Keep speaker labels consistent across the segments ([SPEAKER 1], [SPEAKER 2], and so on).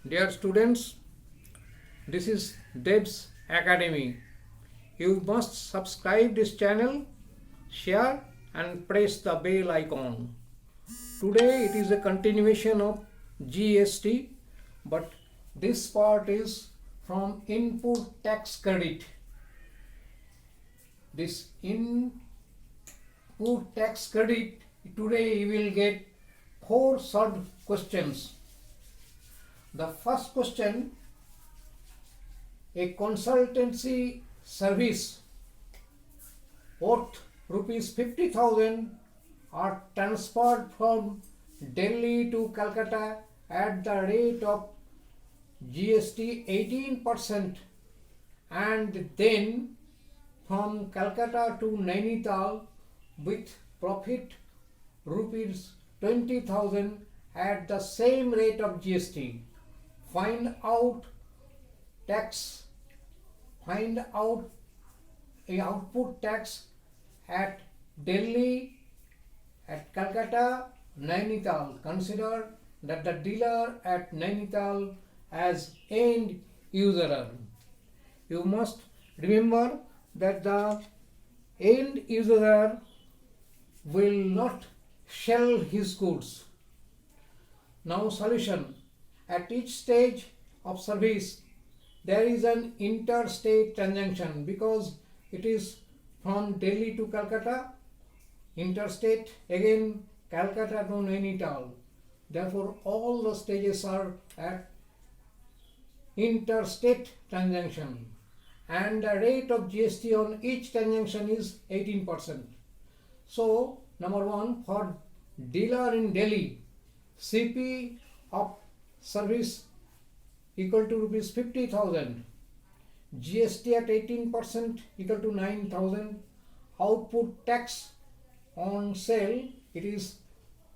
[SPEAKER 1] Dear students, this is Dev's Academy. You must subscribe this channel, share and press the bell icon. Today it is a continuation of GST, but this part is from input tax credit. This input tax credit, today you will get 4 solved questions. The first question, a consultancy service worth rupees 50,000 are transferred from Delhi to Calcutta at the rate of GST 18% and then from Calcutta to Nainital with profit rupees 20,000 at the same rate of GST. Find out a output tax at Delhi, at Calcutta, Nainital. Consider that the dealer at Nainital as end user. You must remember that the end user will not sell his goods. Now solution. At each stage of service there is an interstate transaction because it is from Delhi to Calcutta, interstate, again Calcutta to Nainital. Therefore all the stages are at interstate transaction and the rate of GST on each transaction is 18%. So number 1, for dealer in Delhi, CP of service equal to rupees 50,000, GST at 18% equal to 9,000, output tax on sale it is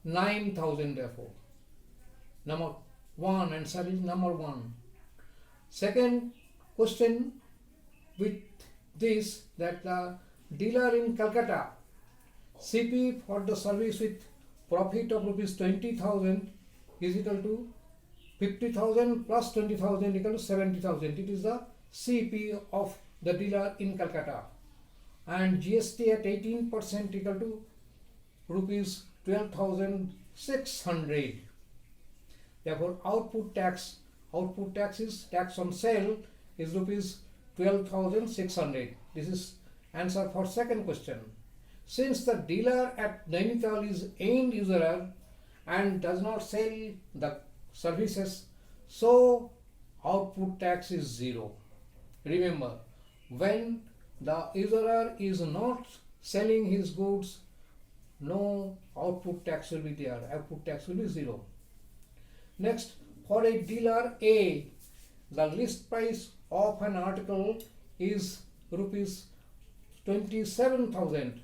[SPEAKER 1] 9,000. Therefore number 1, answer is number 1. Second question with this, that the dealer in Calcutta, CP for the service with profit of rupees 20,000 is equal to 50,000 plus 20,000 equal to 70,000. It is the CP of the dealer in Calcutta, and GST at 18% equal to rupees 12,600. Therefore output tax is tax on sale is rupees 12,600. This is answer for second question. Since the dealer at Nainital is end user and does not sell the services, so output tax is 0. Remember, when the usurer is not selling his goods, no output tax will be there. Output tax will be 0. Next, for a dealer A, the list price of an article is rupees 27,000,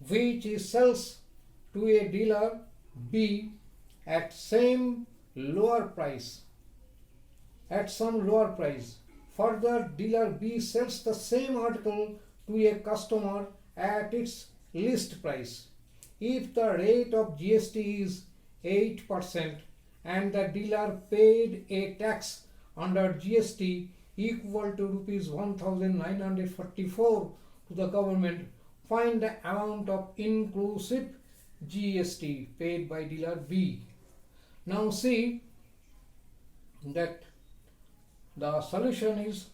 [SPEAKER 1] which he sells to a dealer B at some lower price. Further, dealer B sells the same article to a customer at its list price. If the rate of GST is 8% and the dealer paid a tax under GST equal to rupees 1,944 to the government, find the amount of inclusive GST paid by dealer B. Now see that the solution is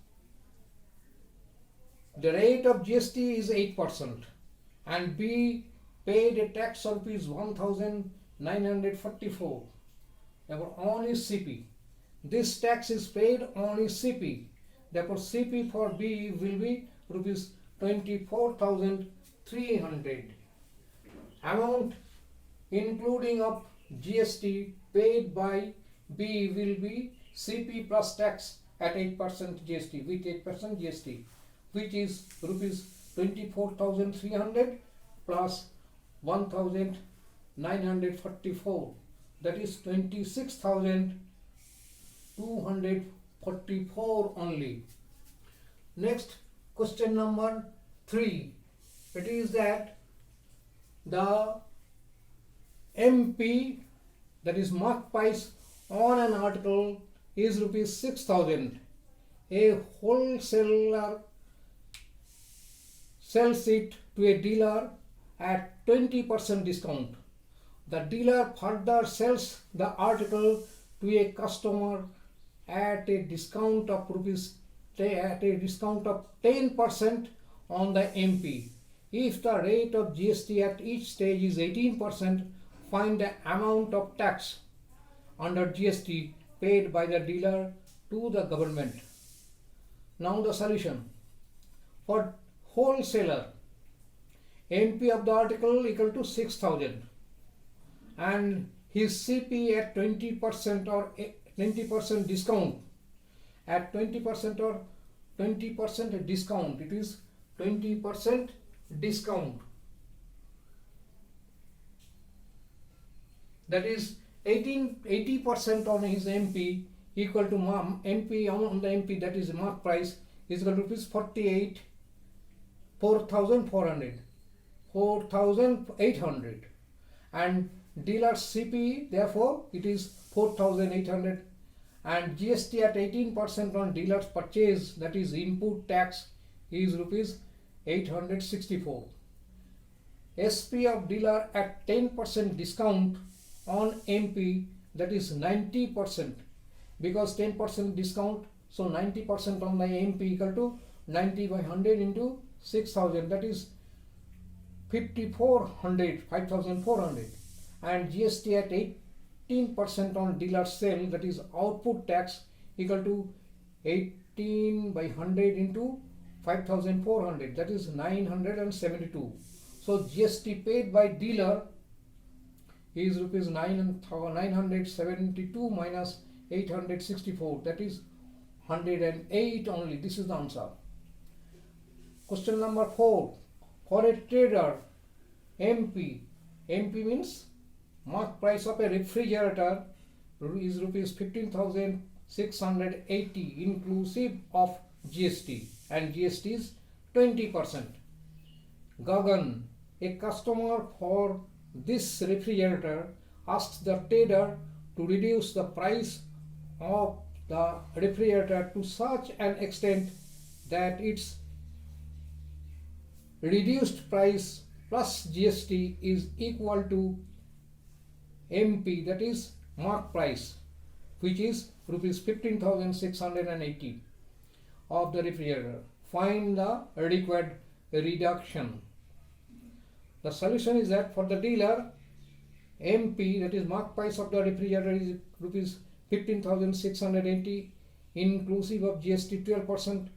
[SPEAKER 1] the rate of GST is 8% and B paid a tax of rupees 1,944. Therefore only CP. This tax is paid only CP. Therefore CP for B will be rupees 24,300. Amount including of GST paid by B will be CP plus tax at 8% GST, with 8% GST, which is rupees 24,300 plus 1,944, that is 26,244 only. Next, question number 3. It is that the MP, that is mark price on an article is rupees 6,000. A wholesaler sells it to a dealer at 20% discount. The dealer further sells the article to a customer at a discount of 10% on the MP. If the rate of GST at each stage is 18%, find the amount of tax under GST paid by the dealer to the government. Now the solution. For wholesaler, MP of the article equal to 6,000 and his CP at 20% or 20% discount. At 20% or 20% discount, it is 20% discount. That is 80% on his MP equal to MP on the MP, that is mark price, is equal to rupees 4,800 and dealer CP, therefore it is 4,800 and GST at 18% on dealer's purchase, that is input tax, is rupees 864. SP of dealer at 10% discount on MP, that is 90%, because 10% discount, so 90% on the MP equal to 90 by 100 into 6,000, that is 5,400, and GST at 18% on dealer sale, that is output tax, equal to 18 by 100 into 5,400, that is 972. So GST paid by dealer is rupees 972 minus 864, that is 108 only. This is the answer. Question number 4. For a trader, MP means mark price of a refrigerator is rupees 15,680 inclusive of GST, and GST is 20%. Gagan, a customer for this refrigerator, asks the trader to reduce the price of the refrigerator to such an extent that its reduced price plus GST is equal to MP, that is mark price, which is rupees 15,680 of the refrigerator. Find the required reduction. The solution is that for the dealer, MP, that is mark price of the refrigerator, is rupees 15,680 inclusive of GST 12%.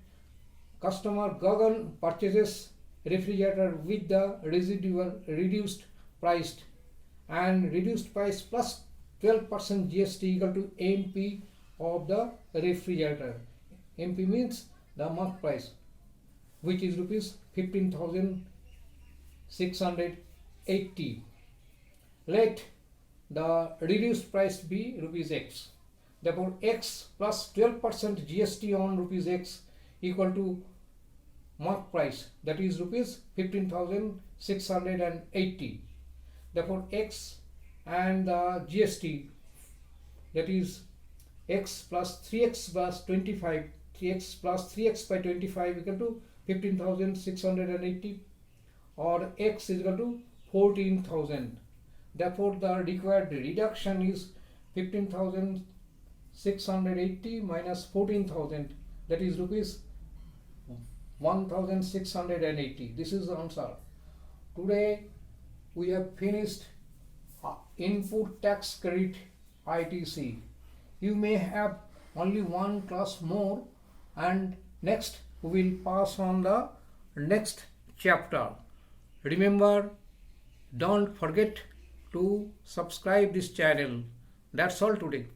[SPEAKER 1] Customer Gagan purchases refrigerator with the residual reduced price, and reduced price plus 12% GST equal to MP of the refrigerator. MP means the mark price, which is rupees 15,680. Let the reduced price be rupees X. Therefore, X plus 12% GST on rupees X equal to mark price, that is rupees 15,680. Therefore, X and the GST, that is X plus 3X plus 25, 3X plus 3X by 25 equal to 15,680, or X is equal to 14,000. Therefore, the required reduction is 15,680 minus 14,000, that is rupees 1,680. This is the answer. Today we have finished input tax credit ITC. You may have only one class more, and next we will pass on the next chapter. Remember, don't forget to subscribe this channel. That's all today.